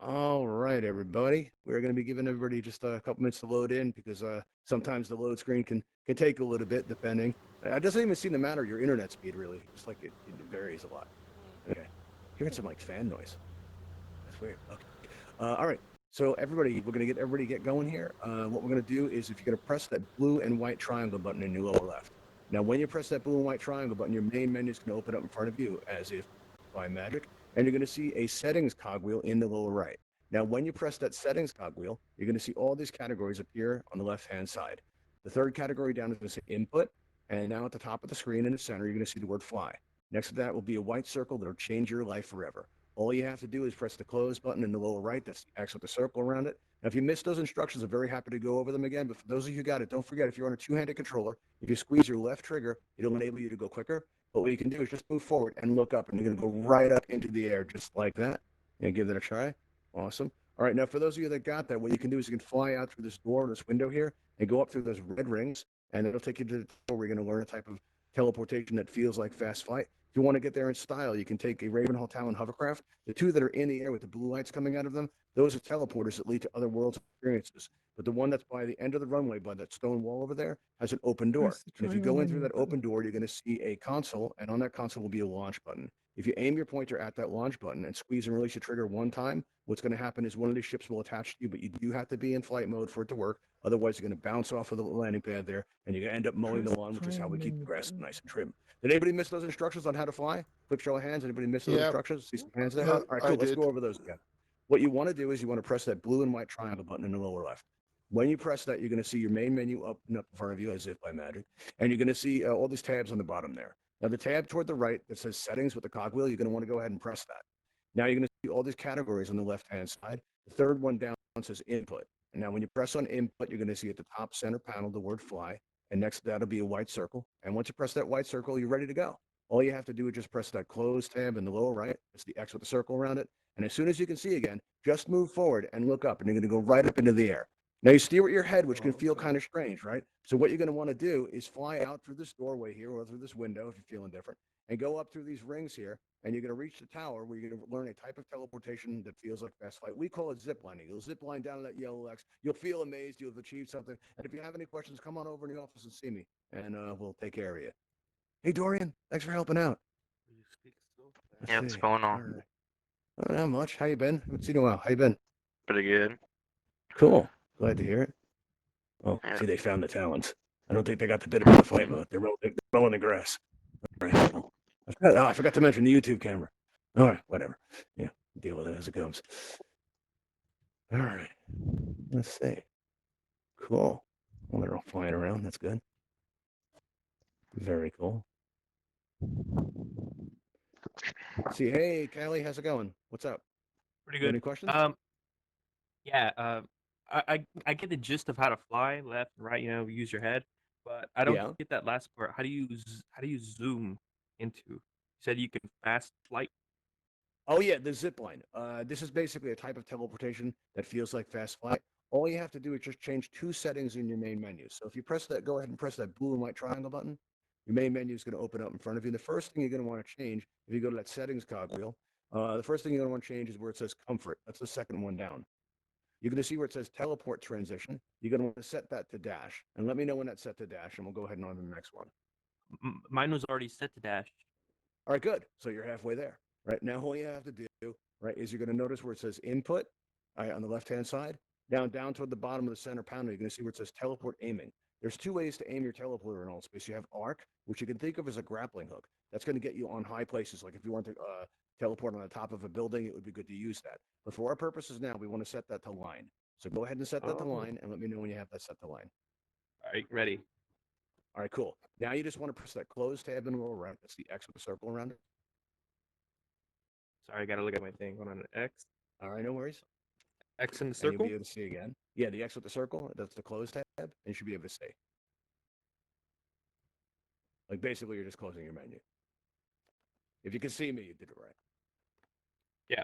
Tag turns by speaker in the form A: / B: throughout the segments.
A: All right, everybody. We're going to be giving everybody just a couple minutes to load in because sometimes the load screen can take a little bit depending. It doesn't even seem to matter your internet speed really. Just like it varies a lot. Okay, hearing some like fan noise. That's weird. Okay. All right. So everybody, we're going to get everybody get going here. What we're going to do is if you're going to press that blue and white triangle button in your lower left. Now, when you press that blue and white triangle button, your main menu is going to open up in front of you as if by magic, and you're going to see a settings cogwheel in the lower right. Now, when you press that settings cogwheel, you're going to see all these categories appear on the left-hand side. The third category down is going to say input, and now at the top of the screen in the center, you're going to see the word fly. Next to that will be a white circle that'll change your life forever. All you have to do is press the close button in the lower right. That's the X with the circle around it. Now, if you missed those instructions, I'm very happy to go over them again. But for those of you who got it, don't forget if you're on a two-handed controller, if you squeeze your left trigger, it'll enable you to go quicker. But what you can do is just move forward and look up, and you're going to go right up into the air just like that. And give that a try. Awesome. All right, now for those of you that got that, what you can do is you can fly out through this door, this window here, and go up through those red rings, and it'll take you to the door where you're going to learn a type of teleportation that feels like fast flight. If you want to get there in style, you can take a Ravenhall Talon hovercraft. The two that are in the air with the blue lights coming out of them, those are teleporters that lead to other worlds experiences. But the one that's by the end of the runway, by that stone wall over there, has an open door.
B: Press the
A: And if you
B: triangle
A: go in through
B: menu
A: that
B: button.
A: open door, you're going to see a console, and on that console will be a launch button. If you aim your pointer at that launch button and squeeze and release your trigger one time, what's going to happen is one of these ships will attach to you, but you do have to be in flight mode for it to work. Otherwise, you're going to bounce off of the landing pad there, and you're going to end up mowing the
B: Press
A: lawn,
B: the
A: which is how
B: triangle
A: we keep the
B: menu
A: grass
B: button.
A: nice and trim. Did anybody miss those instructions on how to fly? Quick show of hands. Anybody miss those
C: Yep,
A: instructions? See some hands there? All right,
C: I
A: cool. Let's
C: did.
A: go over those again. What you want to do is you want to press that blue and white triangle button in the lower left. When you press that, you're going to see your main menu up and up in front of you as if by magic. And you're going to see all these tabs on the bottom there. Now, the tab toward the right that says settings with the cogwheel, you're going to want to go ahead and press that. Now, you're going to see all these categories on the left-hand side. The third one down says input. And now, when you press on input, you're going to see at the top center panel the word fly. And next to that will be a white circle. And once you press that white circle, you're ready to go. All you have to do is just press that close tab in the lower right. It's the X with the circle around it. And as soon as you can see again, just move forward and look up, and you're going to go right up into the air. Now you steer with your head, which can
B: Oh,
A: feel
B: okay.
A: kind of strange, right? So what you're going to want to do is fly out through this doorway here or through this window if you're feeling different, and go up through these rings here, and you're going to reach the tower where you're going to learn a type of teleportation that feels like fast flight. We call it zip lining. You'll zip line down to that yellow X. You'll feel amazed. You'll have achieved something. And if you have any questions, come on over in the office and see me, and we'll take care of you. Hey, Dorian, thanks for helping out.
D: You speak so
A: Let's
D: fast.
E: Yeah, what's
A: see.
E: going
A: All
E: on?
A: right. Not much. How you been? Haven't seen you in a while. How you been?
E: Pretty good.
A: Cool. Glad to hear it. Oh,
E: Yeah.
A: see, they found the talons. I don't think they got the bit about the flight mode. They're mowing the grass. Right. I forgot to mention the YouTube camera. All right, whatever. Yeah, deal with it as it comes. All right. Let's see. Cool. Well, they're all flying around. That's good. Very cool. See, hey, Callie, how's it going? What's up?
D: Pretty
A: You got
D: good.
A: any questions?
D: Yeah. I get the gist of how to fly left and right. Use your head, but I don't
A: Yeah.
D: get that last part. How do you zoom into? You said you can fast flight.
A: Oh yeah, the zip line. This is basically a type of teleportation that feels like fast flight. All you have to do is just change two settings in your main menu. So if you press that, go ahead and press that blue and white triangle button. Your main menu is going to open up in front of you. The first thing you're going to want to change, if you go to that settings cogwheel, the first thing you're going to want to change is where it says comfort. That's the second one down. You're going to see where it says teleport transition. You're going to want to set that to dash. And let me know when that's set to dash, and we'll go ahead and on to the next one.
D: Mine was already set to dash.
A: All right, good. So you're halfway there. Right now, all you have to do, right, is you're going to notice where it says input, all right, on the left-hand side. Down toward the bottom of the center panel, you're going to see where it says teleport aiming. There's two ways to aim your teleporter in Altspace. You have arc, which you can think of as a grappling hook. That's going to get you on high places. Like if you want to teleport on the top of a building, it would be good to use that. But for our purposes now, we want to set that to line. So go ahead and set that to
D: Oh.
A: line, and let me know when you have that set to line.
D: All right, ready.
A: All right, cool. Now you just want to press that close tab in the lower right. That's the X with the circle around it.
D: Sorry, I gotta look at my thing. Hold on, an X.
A: All right, no worries.
D: X in the
A: And you'll be
D: circle.
A: able to see again. Yeah, the X with the circle, that's the close tab, and you should be able to see. Like basically, you're just closing your menu. If you can see me, you did it right.
D: Yeah.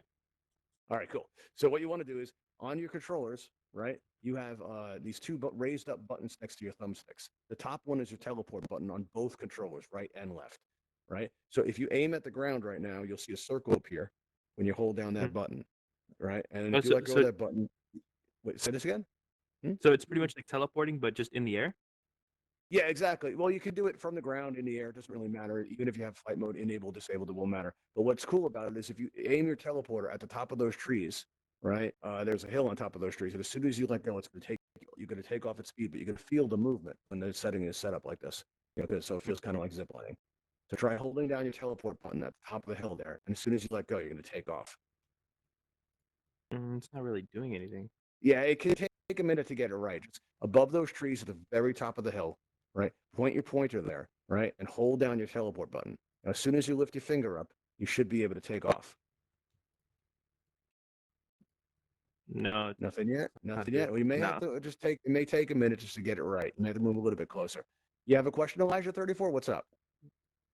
A: All right, cool. So what you want to do is on your controllers, right? You have these two raised up buttons next to your thumbsticks. The top one is your teleport button on both controllers, right and left, right? So if you aim at the ground right now, you'll see a circle appear when you hold down that
D: Mhm.
A: button. right? And
D: Oh,
A: if you
D: so
A: let go of
D: so
A: that button, wait, say this again. Hmm?
D: so it's pretty much like teleporting, but just in the air.
A: Yeah, exactly. Well, you can do it from the ground in the air. It doesn't really matter. Even if you have flight mode enabled, disabled, it won't matter. But what's cool about it is if you aim your teleporter at the top of those trees, right? There's a hill on top of those trees. And as soon as you let go, it's going to take you. You're going to take off at speed, but you're going to feel the movement when the setting is set up like this. So it feels kind of like ziplining. So try holding down your teleport button at the top of the hill there. And as soon as you let go, you're going to take off.
D: It's not really doing anything.
A: Yeah, it can take a minute to get it right. Just above those trees at the very top of the hill, right? Point your pointer there, right? And hold down your teleport button. Now, as soon as you lift your finger up, you should be able to take off.
D: No, it's
A: Nothing yet?
D: not
A: Nothing
D: doing.
A: yet? We may have
D: No.
A: to just take, it may take a minute just to get it right. You may have to move a little bit closer. You have a question, Elijah 34? What's up?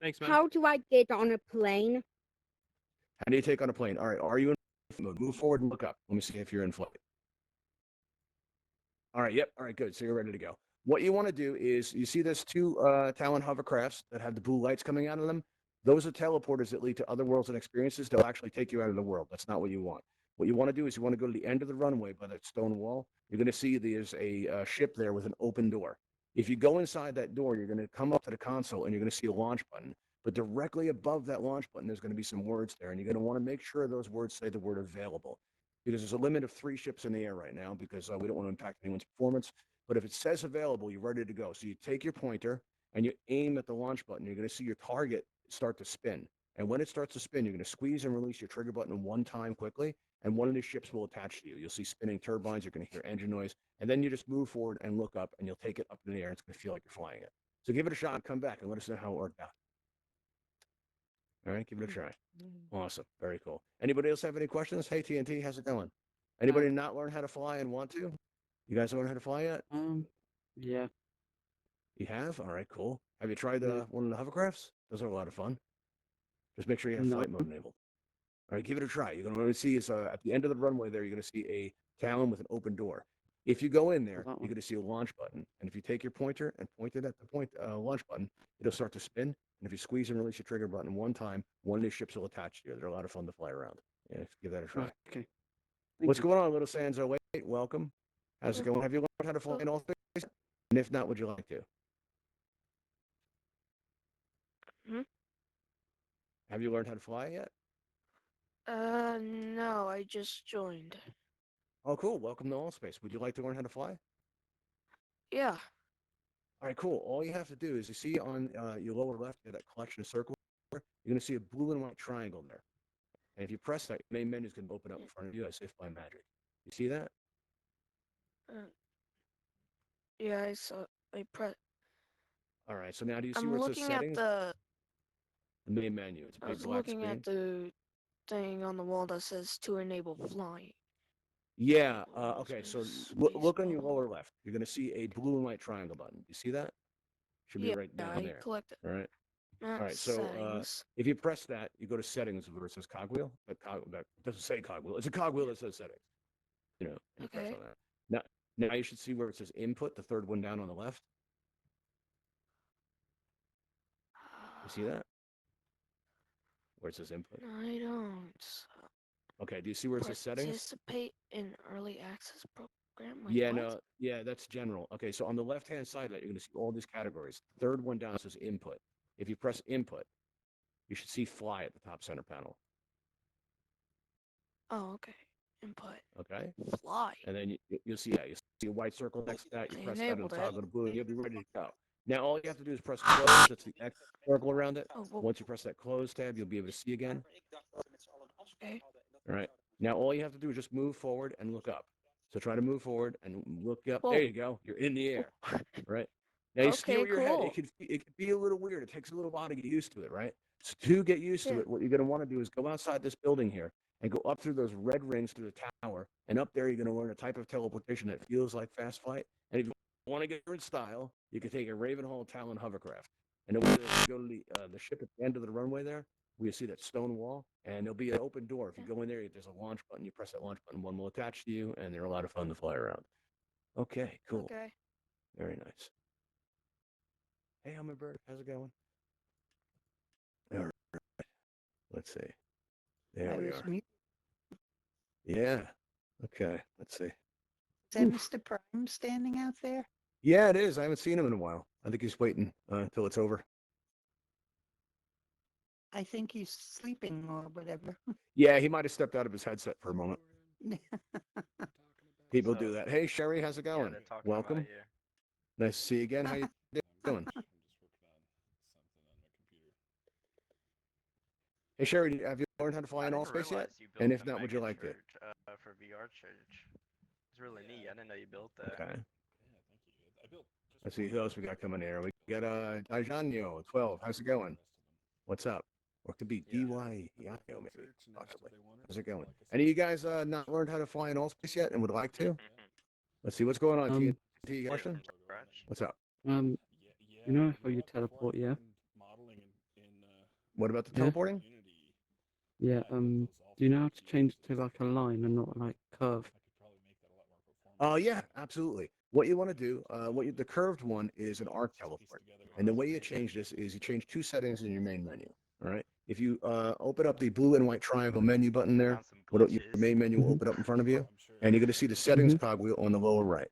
D: Thanks, man.
B: How do I get on a plane?
A: How do you take on a plane? All right, are you in flight mode? Move forward and look up. Let me see if you're in flight. All right, yep. All right, good. So you're ready to go. What you want to do is you see there's two Talon hovercrafts that have the blue lights coming out of them. Those are teleporters that lead to other worlds and experiences. They'll actually take you out of the world. That's not what you want. What you want to do is you want to go to the end of the runway by that stone wall. You're going to see there's a ship there with an open door. If you go inside that door, you're going to come up to the console and you're going to see a launch button. But directly above that launch button, there's going to be some words there, and you're going to want to make sure those words say the word available, because there's a limit of 3 ships in the air right now because we don't want to impact anyone's performance. But if it says available, you're ready to go. So you take your pointer and you aim at the launch button. You're going to see your target start to spin. And when it starts to spin, you're going to squeeze and release your trigger button one time quickly, and one of the ships will attach to you. You'll see spinning turbines. You're going to hear engine noise. And then you just move forward and look up, and you'll take it up in the air. And it's going to feel like you're flying it. So give it a shot and come back and let us know how it worked out. All right, give it a try. Awesome. Very cool. Anybody else have any questions? Hey, TNT, how's it going? Anybody not learn how to fly and want to? You guys learn how to fly yet?
C: Yeah.
A: You have? All right, cool. Have you tried
C: Yeah.
A: one of the hovercrafts? Those are a lot of fun. Just make sure you have
C: No.
A: flight mode enabled. All right, give it a try. You're going to see is at the end of the runway there, you're going to see a Talon with an open door. If you go in there,
C: that
A: you're
C: one.
A: going to see a launch button. And if you take your pointer and point it at the launch button, it'll start to spin. And if you squeeze and release your trigger button one time, one of these ships will attach to you. They're a lot of fun to fly around. Yeah, give that a try.
C: Okay.
A: What's going on, Little Sanzo? Wait, welcome. How's it going? Have you learned how to fly in Altspace? And if not, would you like to?
E: Hmm?
A: Have you learned how to fly yet?
E: No, I just joined.
A: Oh, cool. Welcome to Altspace. Would you like to learn how to fly?
E: Yeah.
A: All right, cool. All you have to do is you see on your lower left that collection of circles. You're going to see a blue and white triangle there. And if you press that, your main menu is going to open up in front of you as if by magic. You see that?
E: Uh, yeah, I saw. I press.
A: All right. So now do you see
E: I'm
A: where it says
E: looking at
A: settings?
E: the.
A: The main menu. It's a
E: I
A: big
E: was
A: black
E: looking
A: screen.
E: at the thing on the wall that says to enable flying.
A: Yeah.
E: What
A: Okay.
E: is
A: So
E: this?
A: look on your
E: Baseball.
A: lower left. You're going to see a blue and white triangle button. You see that? Should be
E: Yeah,
A: right down
E: I
A: there.
E: collected.
A: All right.
E: Not
A: All right. So
E: settings.
A: if you press that, you go to settings where it says cogwheel. That doesn't say cogwheel. It's a cogwheel that says settings. And you press
E: Okay.
A: on that. Now you should see where it says input, the third one down on the left. You see that? Where it says input.
E: I don't.
A: Okay. Do you see where it says settings?
E: Participate in early access program. Wait,
A: Yeah,
E: what?
A: no, yeah, that's general. Okay, so on the left-hand side of that, you're going to see all these categories. Third one down says input. If you press input, you should see fly at the top center panel.
E: Oh, okay. Input.
A: Okay,
E: Fly.
A: and then you'll see a white circle next to that. You
E: I
A: press that, it'll
E: enabled it.
A: toggle to blue, and you'll be ready to go. Now all you have to do is press close. That's the X circle around it.
E: Oh, well,
A: Once you press that close tab, you'll be able to see again.
E: okay.
A: All right. Now all you have to do is just move forward and look up. So try to move forward and look up.
E: Whoa.
A: There you go. You're in the air. Right. Now you steer
E: Okay,
A: your head.
E: cool.
A: It could be a little weird. It takes a little while to get used to it, right? So to get used to
E: Yeah.
A: it, what you're going to want to do is go outside this building here and go up through those red rings through the tower. And up there, you're going to learn a type of teleportation that feels like fast flight. And if you want to get your style, you can take a Ravenhall Talon hovercraft. And then when you go to the ship at the end of the runway there, where you see that stone wall, and there'll be an open door. If you go in there, there's a launch button. You press that launch button, one will attach to you, and they're a lot of fun to fly around. Okay, cool.
E: Okay.
A: Very nice. Hey, Hummingbird, how's it going? All right. Let's see. There
C: I
A: we
C: was
A: are.
C: mute.
A: Yeah. Okay. Let's see.
C: Is that Mr. Prime standing out there?
A: Yeah, it is. I haven't seen him in a while. I think he's waiting until it's over.
C: I think he's sleeping or whatever.
A: Yeah, he might have stepped out of his headset for a moment. People
F: So,
A: do that. Hey, Sherry, how's it
F: Yeah,
A: going?
F: they're talking about
A: Welcome.
F: you.
A: Nice to see you again. How you doing? Hey, Sherry, have you learned how to fly
F: I
A: in
F: didn't
A: Altspace yet?
F: realize you built
A: And if
F: the
A: not, would you
F: mega
A: like to?
F: church for VR church. It's really neat. I didn't know you built that.
A: Okay. Let's see who else we got coming here. We got Dajanio 12. How's it going? What's up? Or it could be
F: Yeah.
A: DY Yako, maybe. Possibly. How's it going? Any of you guys not learned how to fly in Altspace yet and would like to? Let's see what's going on. TNT, you got a question?
F: Scratch.
A: What's up?
G: You know how you teleport, yeah?
A: What about the
G: Yeah.
A: teleporting?
G: Yeah, do you know how to change it to like a line and not like curve?
A: Oh yeah, absolutely. What you want to do, the curved one is an arc teleport, and the way you change this is you change two settings in your main menu. All right. If you open up the blue and white triangle menu button there,
F: Found some
A: your
F: glitches.
A: main menu will
G: Mhm.
A: open up in front of you, and you're going to see the settings
G: Mhm.
A: cog on the lower right.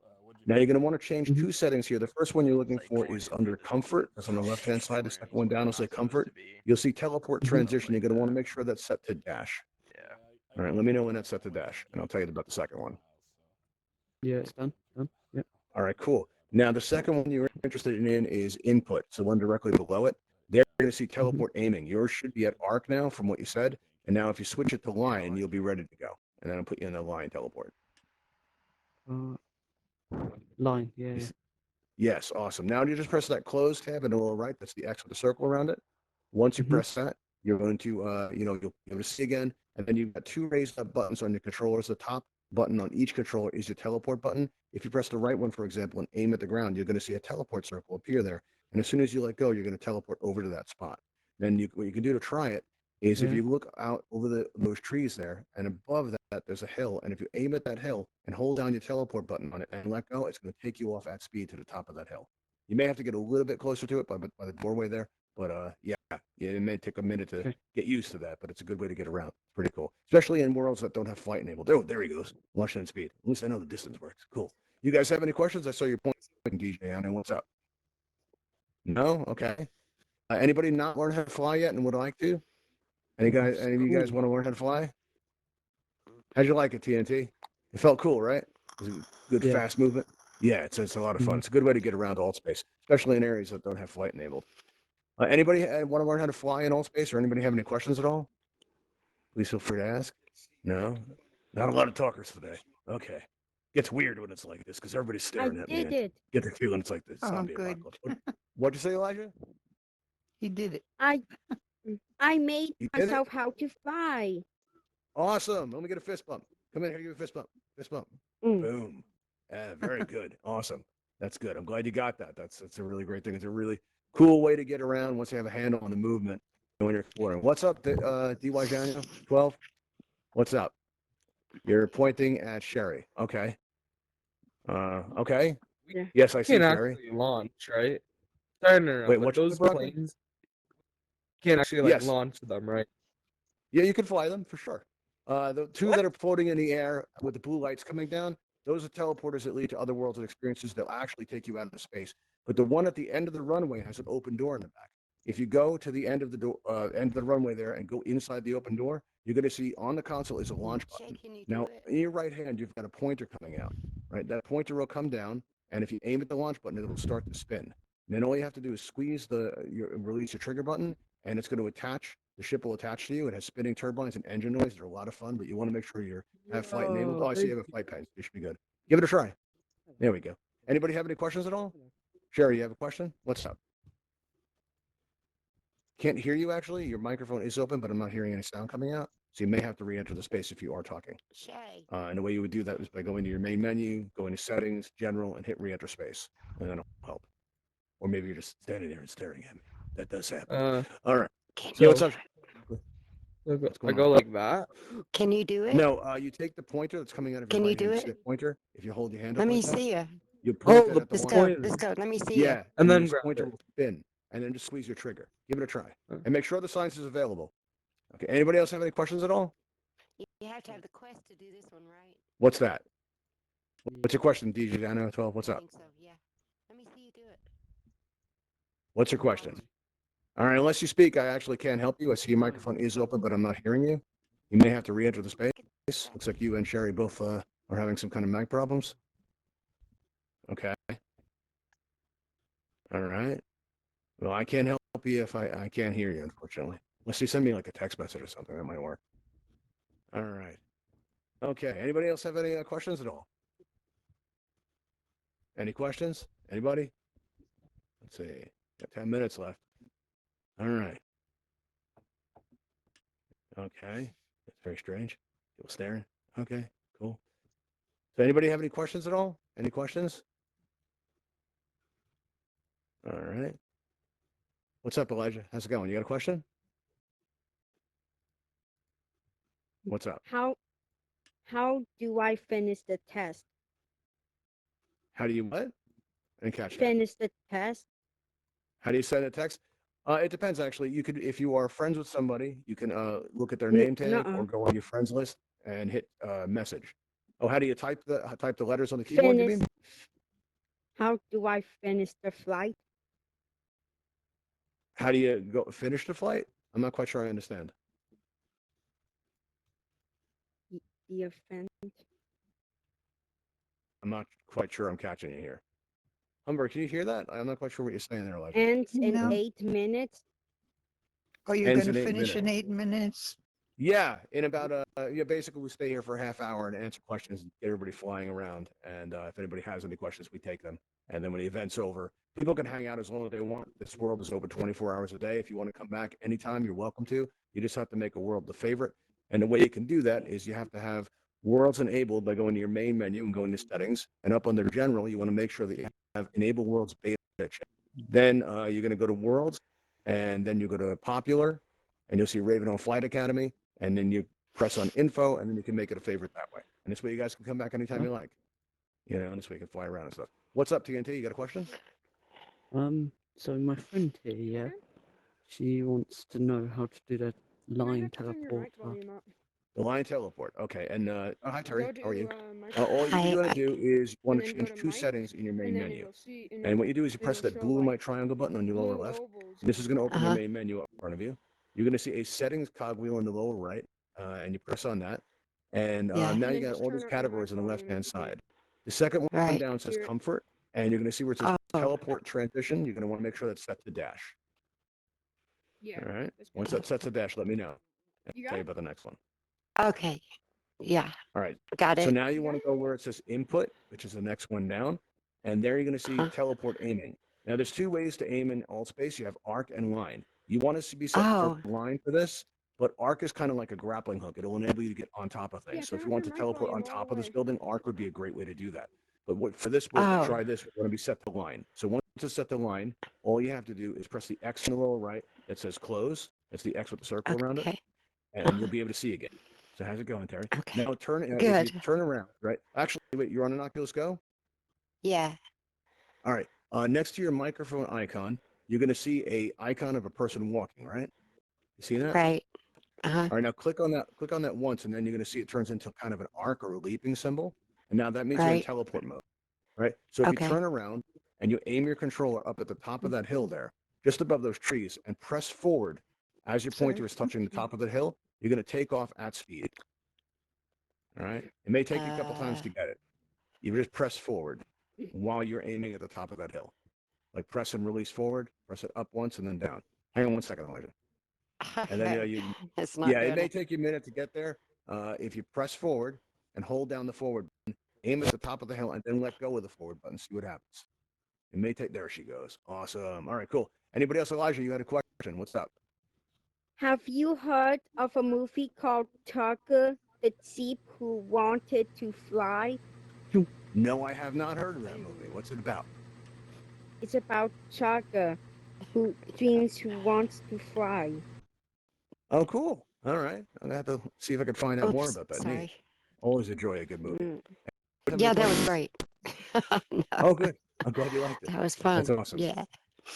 A: Now you're going to want to change
G: Mhm.
A: two settings here. The first one you're looking
F: Like
A: for
F: going
A: is
F: into
A: under
F: the
A: comfort. That's on the left-hand side. The
F: corners
A: second one
F: where
A: down
F: we're
A: will say
F: not supposed
A: comfort.
F: to be.
A: You'll see teleport
G: Mhm.
A: transition.
F: Like
A: You're going to want to
F: that.
A: make sure that's set to dash.
F: Yeah.
A: All right. Let me know when that's set to dash, and I'll tell you about the second one.
G: Yeah, it's done. Done. Yep.
A: All right, cool. Now, the second one you're interested in is input. So one directly below it. There you're going to see teleport aiming. Yours should be at arc now from what you said. And now if you switch it to line, you'll be ready to go. And then I'll put you in the line teleport.
G: Line. Yeah.
A: You
G: Yeah.
A: s- Yes, awesome. Now you just press that close tab in the lower right. That's the X with a circle around it. Once you
G: Mhm.
A: press that, you're going to, you'll be able to see again. And then you've got two raised up buttons on your controllers. The top button on each controller is your teleport button. If you press the right one, for example, and aim at the ground, you're going to see a teleport circle appear there. And as soon as you let go, you're going to teleport over to that spot. Then what you can do to try it is if
G: Yeah.
A: you look out over those trees there, and above that there's a hill. And if you aim at that hill and hold down your teleport button on it and let go, it's going to take you off at speed to the top of that hill. You may have to get a little bit closer to it by the doorway there, but yeah, it may take a minute to
G: Okay.
A: get used to that, but it's a good way to get around. It's pretty cool, especially in worlds that don't have flight enabled. Oh, there he goes, launching at speed. At least I know the distance works. Cool. You guys have any questions? I saw your point, DJ. I know what's up. No, okay. Anybody not learn how to fly yet and would like to? Any of you guys
G: Cool.
A: want to learn how to fly? How'd you like it, TNT? It felt cool, right? It was a good
G: Yeah.
A: fast movement. Yeah, it's a lot of fun.
G: Mhm.
A: It's a good way to get around Altspace, especially in areas that don't have flight enabled. Anybody want to learn how to fly in Altspace, or anybody have any questions at all? Please feel free to ask. No, not a lot of talkers today. Okay, gets weird when it's like this because everybody's
B: I
A: staring at me.
B: did
A: And
B: it.
A: get the feeling it's like the
C: Oh,
A: zombie
C: good.
A: apocalypse. What'd you say, Elijah?
C: He did it.
B: I made
A: You did it?
B: myself how to fly.
A: Awesome. Let me get a fist bump. Come in here, give me a fist bump. Fist bump.
B: Mm.
A: Boom. Very good. Awesome. That's good. I'm glad you got that. That's a really great thing. It's a really cool way to get around once you have a handle on the movement when you're exploring. What's up, DY Daniel 12? What's up? You're pointing at Sherry. Okay. Okay.
B: Yeah.
A: Yes, I see
H: Can't
A: Sherry.
H: actually launch, right? Sorry, no,
A: Wait,
H: but
A: what?
H: those
A: Broccoli?
H: planes can't actually like
A: Yes.
H: launch them, right?
A: Yeah, you can fly them for sure. The two that are floating in the air with the blue lights coming down, those are teleporters that lead to other worlds and experiences that will actually take you out into space. But the one at the end of the runway has an open door in the back. If you go to the end of the door, end of the runway there, and go inside the open door, you're going to see on the console is a launch button.
C: Can you
A: Now,
C: do it?
A: in your right hand, you've got a pointer coming out. Right, that pointer will come down, and if you aim at the launch button, it'll start to spin. And then all you have to do is squeeze release your trigger button, and it's going to attach. The ship will attach to you. It has spinning turbines and engine noise. They're a lot of fun, but you want to make sure you have flight enabled. Oh, I see you have a flight pen. You should be good. Give it a try. There we go. Anybody have any questions at all? Sherry, you have a question? What's up? Can't hear you actually. Your microphone is open, but I'm not hearing any sound coming out. So you may have to re-enter the space if you are talking.
C: Shay.
A: And the way you would do that is by going to your main menu, going to settings, general, and hit re-enter space, and then it'll help. Or maybe you're just standing there and staring at me. That does happen. All right. Yeah, what's up? What's
H: I
A: going
H: go
A: on?
H: like that.
C: Can you do it?
A: No, you take the pointer that's coming out of your
C: Can you
A: right hand.
C: do
A: You see
C: it?
A: the pointer? If you hold your hand up
C: Let me
A: like that,
C: see you.
A: you point that
H: the
A: at the
C: Let's
A: launch
C: go.
H: pointer.
C: Let's go. Let me see
A: Yeah,
C: you.
H: And then
A: this
H: grab
A: pointer
H: it.
A: will spin, and then just squeeze your trigger. Give it a try,
H: Okay.
A: and make sure the science is available. Okay. Anybody else have any questions at all?
C: You have to have the quest to do this one, right?
A: What's that? What's your question, DJ Dino 12? What's
C: I
A: up?
C: think so, yeah. Let me see you do it.
A: What's your question? All right, unless you speak, I actually can't help you. I see your microphone is open, but I'm not hearing you. You may have to re-enter the space. Looks like you and Sherry both are having some kind of mic problems. Okay. All right. Well, I can't help you if I can't hear you, unfortunately. Unless you send me like a text message or something, that might work. All right. Okay. Anybody else have any questions at all? Any questions? Anybody? Let's see. Got 10 minutes left. All right. Okay. That's very strange. People staring. Okay. Cool. So anybody have any questions at all? Any questions? All right. What's up, Elijah? How's it going? You got a question? What's up?
B: How do I finish the test?
A: How do you what? I didn't catch that.
B: Finish the test?
A: How do you send a text? It depends, actually. You could, if you are friends with somebody, you can look at their
B: N-
A: name tag
B: nuh-uh.
A: or go on your friends list and hit message. Oh, how do you type the letters on the keyboard? You
B: Finish.
A: mean?
B: How do I finish the flight?
A: How do you go finish the flight? I'm not quite sure I understand.
B: The offense.
A: I'm not quite sure I'm catching you here. Humber, can you hear that? I'm not quite sure what you're saying there, Elijah.
B: Ends in
C: No.
B: 8 minutes.
C: Oh, you're
A: Ends
C: going to
A: in 8
C: finish in
A: minutes.
C: 8 minutes?
A: Yeah, in about basically we stay here for a half hour and answer questions and get everybody flying around. And if anybody has any questions, we take them. And then when the event's over, people can hang out as long as they want. This world is open 24 hours a day. If you want to come back anytime, you're welcome to. You just have to make a world the favorite. And the way you can do that is you have to have worlds enabled by going to your main menu and going to settings. And up under general, you want to make sure that you have enable worlds beta check. Then you're going to go to worlds, and then you go to popular, and you'll see Ravenhall Flight Academy. And then you press on info, and then you can make it a favorite that way. And this way you guys can come back anytime you like. You know, and this way you can fly around and stuff. What's up, TNT? You got a question?
G: So my friend here, yeah, she wants to know how to do the line teleporter.
A: The line teleport. Okay. And hi, Terry. How are you?
B: uh,
A: All
C: Hi,
A: you want to
C: Ike.
A: do is you want to
B: and then go
A: change
B: to
A: two
B: mic,
A: settings in your main
B: and then
A: menu.
B: it'll see.
A: And what you do is you press
B: it'll
A: that
B: show,
A: blue and
B: like,
A: white triangle button on your lower
B: blue
A: left.
B: ovals.
A: This is going to open your
C: Uh-huh.
A: main menu up in front of you. You're going to see a settings cogwheel in the lower right, and you press on that. And
C: Yeah.
A: now
B: And
A: you
B: then
A: got
B: just
A: all
B: turn
A: these
B: up your mic
A: categories on the
B: volume
A: left-hand
B: if you can.
A: side. The second one
C: Right.
A: down says
B: Here.
A: comfort, and you're going to see where it says
C: Oh,
A: teleport transition. You're going to want to make sure that's set to dash.
B: Yeah.
A: All right.
B: that's good.
A: Once that's set to dash, let me know.
B: You
A: I'll
B: got
A: tell you
B: it?
A: about the next one.
C: okay. Yeah,
A: All right.
C: got
A: So
C: it.
A: now you want to go where it says input, which is the next one down. And there you're going to see
C: Uh-huh.
A: teleport aiming. Now there's two ways to aim in Altspace. You have arc and line. You want us to be set
C: Oh,
A: for line for this, but arc is kind of like a grappling hook. It'll enable you to get on top of things.
B: Yeah,
A: So if
B: turn
A: you
B: up
A: want
B: your
A: to
B: mic
A: teleport on
B: volume all
A: top
B: the
A: of this
B: way.
A: building, arc would be a great way to do that. But for this,
C: Oh.
A: try this. We're going to be set to line. So once it's set to line, all you have to do is press the X in the lower right that says close. That's the X with the circle around it,
C: Okay.
A: and you'll be able to see again. So how's it going, Terry?
C: Okay.
A: Now turn if you
C: Good.
A: turn around, right? Actually, wait, you're on an Oculus Go?
C: Yeah.
A: All right. Next to your microphone icon, you're going to see a icon of a person walking, right? You see that?
C: Right. Uh-huh.
A: All right, now click on that once, and then you're going to see it turns into kind of an arc or a leaping symbol. And now that means you're in
C: Right.
A: teleport mode, right? So if
C: Okay.
A: you turn around and you aim your controller up at the top of that hill there, just above those trees, and press forward as your pointer is touching the top of the hill, you're going to take off at speed. All right? It may take you a couple times to get it. You just press forward while you're aiming at the top of that hill. Like press and release forward, press it up once and then down. Hang on one second, Elijah. And then
C: Okay. It's not doing
A: it may
C: it.
A: take you a minute to get there. If you press forward and hold down the forward button, aim at the top of the hill and then let go of the forward button, see what happens. It may take, there she goes. Awesome. All right, cool. Anybody else? Elijah, you had a question. What's up?
B: Have you heard of a movie called Tucker, the sheep who wanted to fly?
A: No, I have not heard of that movie. What's it about?
B: It's about Tucker, who dreams who wants to fly.
A: Oh, cool. All right. I'm going to have to see if I can find out more
C: Oops.
A: about that.
C: Sorry.
A: Neat. Always enjoy a good movie.
B: Mm.
A: Have any
C: Yeah, that was
A: questions?
C: great. No,
A: Oh, good. I'm glad you liked it.
C: that was fun.
A: That's awesome.
C: Yeah.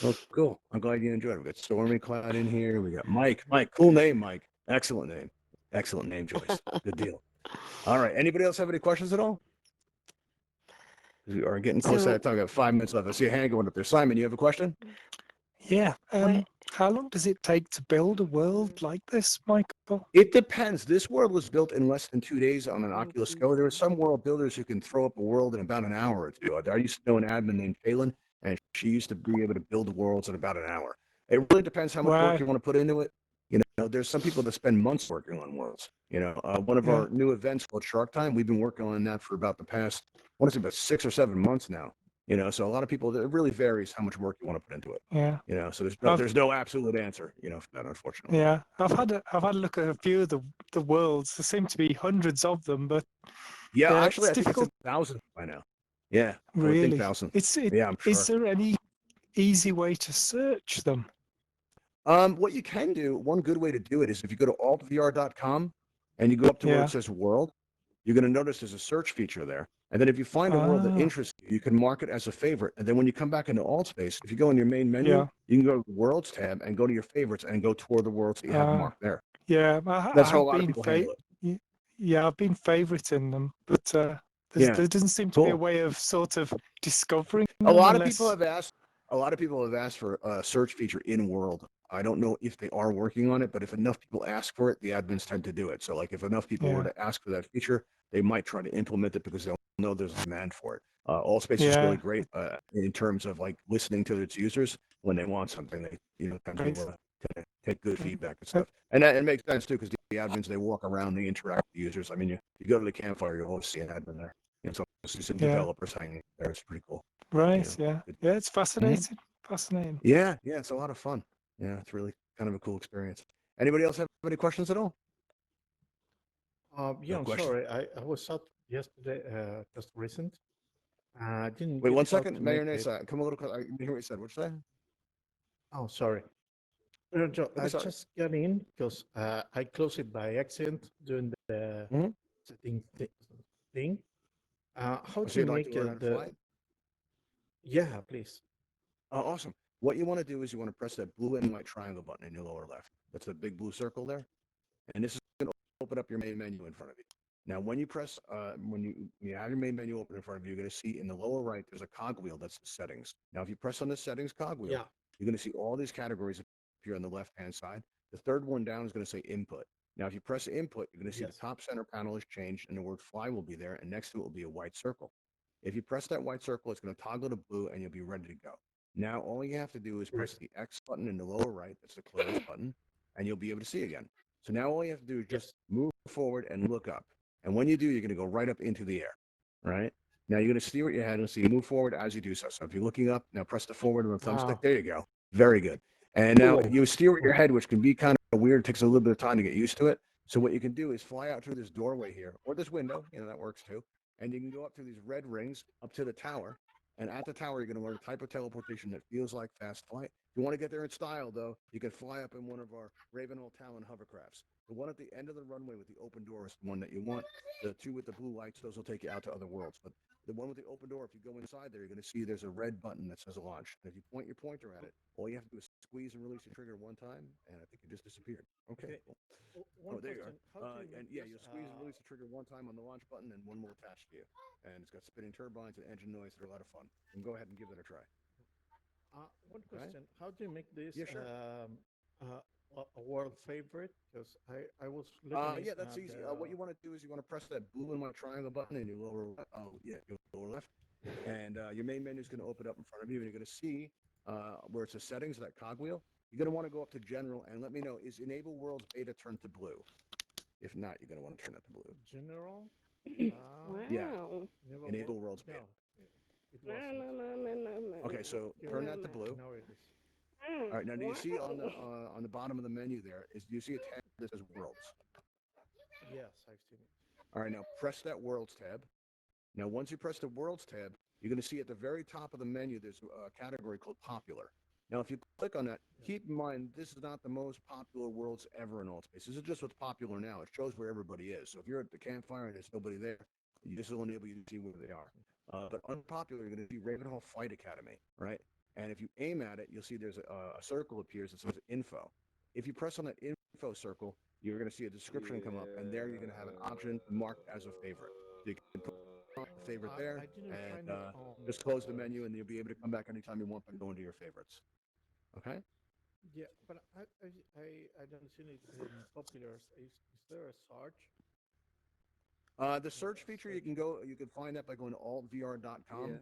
A: Well, cool. I'm glad you enjoyed it. We got Stormy Cloud in here. We got Mike. Mike, cool name, Mike. Excellent name. Excellent name choice. Good deal. All right. Anybody else have any questions at all? We are getting close to
C: So,
A: that time. We have 5 minutes left. I see a hand going up there. Simon, you have a question?
I: Yeah.
C: where,
I: How long does it take to build a world like this, Michael?
A: It depends. This world was built in less than 2 days on an Oculus Go. There are some world builders who can throw up a world in about an hour or two. I used to know an admin named Phelan, and she used to be able to build worlds in about an hour. It really depends how much work
I: Wow.
A: you want to put into it. You know, there's some people that spend months working on worlds. You know, one of
I: Yeah.
A: our new events called Shark Time, we've been working on that for about the past, I want to say about 6 or 7 months now. You know, so a lot of people, it really varies how much work you want to put into it.
I: Yeah.
A: You know, so
I: I've-
A: there's no absolute answer, you know, for that, unfortunately.
I: Yeah. I've had a look at a few of the worlds. There seem to be hundreds of them, but
A: Yeah,
I: it's
A: actually, I think it's
I: difficult.
A: 1,000 by now. Yeah, I would think
I: Really.
A: 1,000.
I: Is
A: Yeah, I'm sure.
I: there any easy way to search them?
A: What you can do, one good way to do it is if you go to altvr.com and you go up to where
I: Yeah.
A: it says world, you're going to notice there's a search feature there. And then if you find a world that
I: Ah.
A: interests you, you can mark it as a favorite. And then when you come back into Altspace, if you go in your main menu,
I: Yeah.
A: you can go to the worlds tab and go to your favorites and go toward the worlds that you have
I: Ah.
A: marked there.
I: Yeah.
A: That's
I: I
A: how a
I: have
A: lot of
I: been
A: people handle it.
I: Yeah, I've been favoriting them, but
A: Yeah,
I: there doesn't seem to be a
A: cool.
I: way of sort of discovering
A: A
I: them
A: lot of people
I: unless.
A: have asked. A lot of people have asked for a search feature in world. I don't know if they are working on it, but if enough people ask for it, the admins tend to do it. So, like, if enough people were
I: Yeah.
A: to ask for that feature, they might try to implement it because they'll know there's a demand for it. Allspace is
I: Yeah.
A: really great in terms of like listening to its users when they want something. They tend
I: Great.
A: to take good
I: Yeah.
A: feedback and stuff, and it makes sense too because the admins they walk around, they interact with the users. I mean, you go to the campfire, you'll always see an admin there. And so see some
I: Yeah.
A: developers hanging there. It's pretty cool.
I: Right.
A: know,
I: Yeah.
A: good.
I: Yeah. It's fascinating. Fascinating.
A: Yeah, it's a lot of fun. Yeah, it's really kind of a cool experience. Anybody else have any questions at all?
J: Yeah,
A: No
J: I'm
A: question.
J: sorry. I was out yesterday, just recent. I didn't
A: Wait
J: get
A: 1
J: how
A: second,
J: to
A: Mayor
J: make it.
A: Nasa, come a little closer. I didn't hear what you said. What'd you say?
J: Oh, sorry. I
A: Sorry.
J: just got in because I closed it by accident during the
A: Mhm.
J: setting thing. How
A: So
J: do you
A: you'd like to
J: make
A: learn how to
J: the?
A: fly?
J: Yeah, please.
A: Awesome. What you want to do is you want to press that blue and white triangle button in your lower left. That's the big blue circle there. And this is going to open up your main menu in front of you. Now, when you press, when you have your main menu open in front of you, you're going to see in the lower right, there's a cogwheel. That's the settings. Now, if you press on the settings cogwheel,
J: Yeah.
A: you're going to see all these categories appear on the left-hand side. The third one down is going to say input. Now, if you press input, you're going to see
J: Yes.
A: the top center panel is changed and the word fly will be there. And next to it will be a white circle. If you press that white circle, it's going to toggle to blue and you'll be ready to go. Now, all you have to do is press the X button in the lower right. That's the close button. And you'll be able to see again. So now all you have to do is just move forward and look up. And when you do, you're going to go right up into the air, right? Now you're going to steer with your head and see move forward as you do so. So if you're looking up, now press the forward with a thumbstick.
J: Wow.
A: There you go. Very good. And now
J: Cool.
A: you steer with your head, which can be kind of weird. It takes a little bit of time to get used to it. So what you can do is fly out through this doorway here or this window, that works too. And you can go up to these red rings up to the tower. And at the tower, you're going to learn a type of teleportation that feels like fast flight. If you want to get there in style, though, you can fly up in one of our Ravenhall Talon hovercrafts. The one at the end of the runway with the open door is the one that you want. The two with the blue lights, those will take you out to other worlds. But the one with the open door, if you go inside there, you're going to see there's a red button that says launch. And if you point your pointer at it, all you have to do is squeeze and release the trigger one time, and I think it just disappeared. Okay. Cool.
J: One
A: there you
J: question.
A: are.
J: How do you
A: And
J: make
A: yeah,
J: this,
A: you'll squeeze and release the trigger one time on the launch button, and one will attach to you. And it's got spinning turbines and engine noise that are a lot of fun. And go ahead and give that a try.
J: One
A: Okay.
J: question. How do you make this
A: Yeah, sure.
J: a world favorite? Because I was looking
A: Yeah, that's
J: at
A: easy. What you want to do is you want to press that blue and white triangle button in your lower your lower left, and your main menu is going to open up in front of you, and you're going to see where it says settings, that cogwheel. You're going to want to go up to general and let me know, is enable worlds beta turned to blue? If not, you're going to want to turn that to blue.
J: general.
A: Yeah,
B: Wow.
A: enable worlds beta.
J: It
B: No,
J: wasn't.
B: no, no, no, no, no.
A: Okay, so turn that to blue.
J: Now it is.
A: All right, now do you see on
B: Wow.
A: the bottom of the menu there is do you see a tab that says worlds?
J: Yes, I've seen it.
A: All right, now press that worlds tab. Now, once you press the worlds tab, you're going to see at the very top of the menu, there's a category called popular. Now, if you click on that, keep in mind, this is not the most popular worlds ever in Altspace. This is just what's popular now. It shows where everybody is. So if you're at the campfire and there's nobody there, this will enable you to see where they are. But unpopular, you're going to see Ravenhall Flight Academy, right? And if you aim at it, you'll see there's a circle appears that says info. If you press on that info circle, you're going to see a description come up, and there you're going to have an option marked as a favorite. So you can put a favorite there,
J: I didn't
A: and
J: find it on.
A: just close the menu, and you'll be able to come back anytime you want by going to your favorites. Okay.
J: Yeah, but I don't see it in popular. Is there a search?
A: The search feature, you can find that by going to altvr.com,
H: Yeah.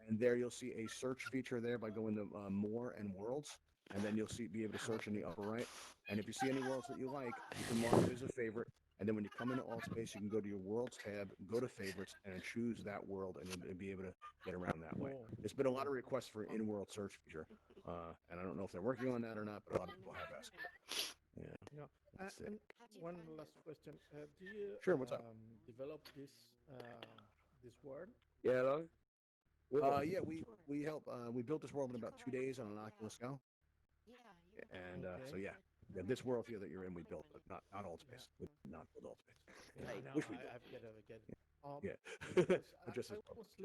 A: and there you'll see a search feature there by going to more and worlds, and then you'll be able to search in the upper right. And if you see any worlds that you like, you can mark it as a favorite. And then when you come into Altspace, you can go to your worlds tab, go to favorites, and choose that world, and you'll be able to get around that way.
J: Oh,
A: There's been a lot of requests for an in-world search feature, and I don't know if they're working on that or not, but a lot of people have asked. Yeah.
J: yeah.
A: That's it.
J: And one last question: do you
A: Sure, what's up?
J: develop this world?
H: Yeah, hello?
A: Yeah, we help. We built this world in about 2 days on an Oculus Go, and so yeah, this world here that you're in, we built, but not Altspace. We did not build Altspace.
J: Yeah,
A: I
J: no,
A: wish we
J: I
A: did.
J: get it. I get it.
A: Yeah,
J: Because
A: but just
J: I
A: as
J: was looking to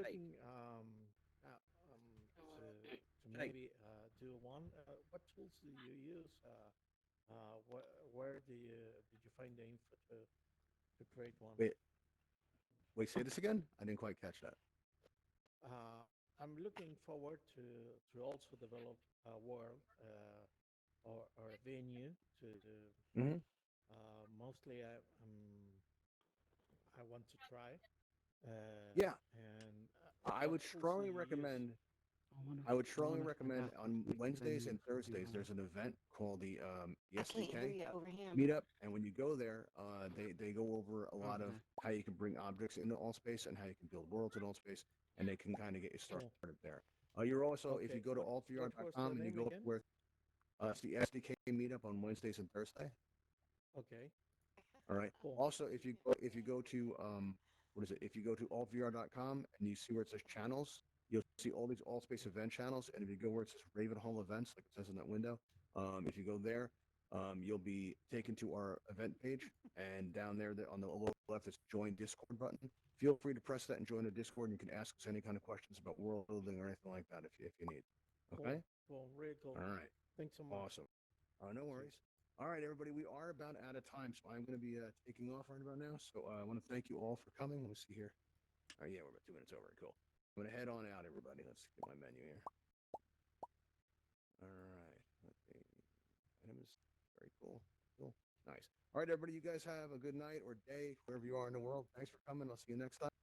J: maybe do one. What tools do you use? Where did you find the info to create one?
A: wait, say this again. I didn't quite catch that.
J: I'm looking forward to also develop a world or a venue to.
A: Mm-hmm.
J: Mostly, I want to try.
A: Yeah,
J: And
A: I
J: what
A: would
J: tools do
A: strongly
J: you use?
A: recommend.
G: wanna-
A: I would
G: I
A: strongly
G: wanna
A: recommend
G: have
A: on
G: a
A: Wednesdays and
G: venue for
A: Thursdays.
G: VR.
A: There's an event called the
C: I can't hear
A: SDK
C: you over him.
A: meetup, and when you go there, they go over a lot of
G: Okay.
A: how you can bring objects into Altspace and how you can build worlds in Altspace, and they can kind of get you started there. You're also, if
J: Okay.
A: you go to
J: What was
A: altvr.com
J: the
A: and you
J: name
A: go
J: again?
A: where it's the SDK meetup on Wednesdays and Thursday.
J: Okay.
A: All right.
J: Cool.
A: Also, if you go to what is it? If you go to altvr.com and you see where it says channels, you'll see all these Altspace event channels. And if you go where it says Ravenhall events, like it says in that window, if you go there, you'll be taken to our event page. And down there on the lower left, is join Discord button. Feel free to press that and join the Discord. And you can ask us any kind of questions about world building or anything like that if you need. Okay.
J: Cool. Really cool.
A: All right.
J: Thanks so much.
A: Awesome. No worries. All right, everybody, we are about out of time, so I'm going to be taking off right about now. So I want to thank you all for coming. Let me see here. Oh, yeah, we're about 2 minutes over. Cool. I'm going to head on out, everybody. Let's get my menu here. All right. Let's see. Items. Very cool. Cool. Nice. All right, everybody, you guys have a good night or day, wherever you are in the world. Thanks for coming. I'll see you next time.